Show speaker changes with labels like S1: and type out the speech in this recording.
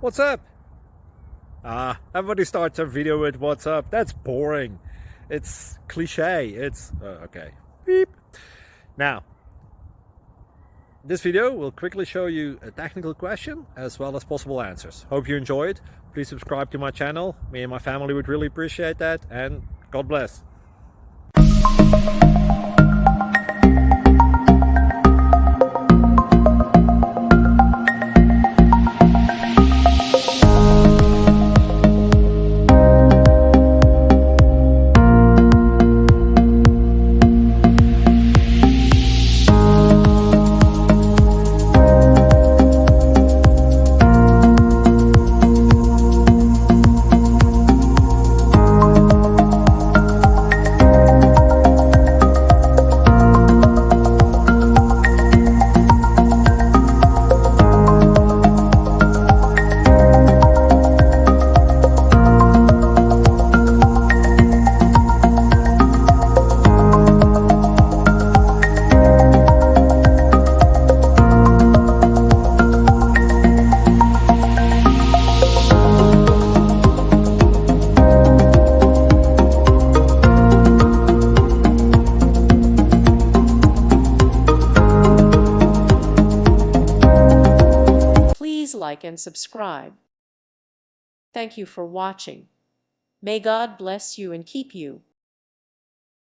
S1: What's up? Everybody starts their video with what's up. That's boring. It's cliche. It's okay. Beep. Now, this video will quickly show you a technical question as well as possible answers. Hope you enjoy it. Please subscribe to my channel. Me and my family would really appreciate that, and God bless.
S2: Please like and subscribe. Thank you for watching. May God bless you and keep you.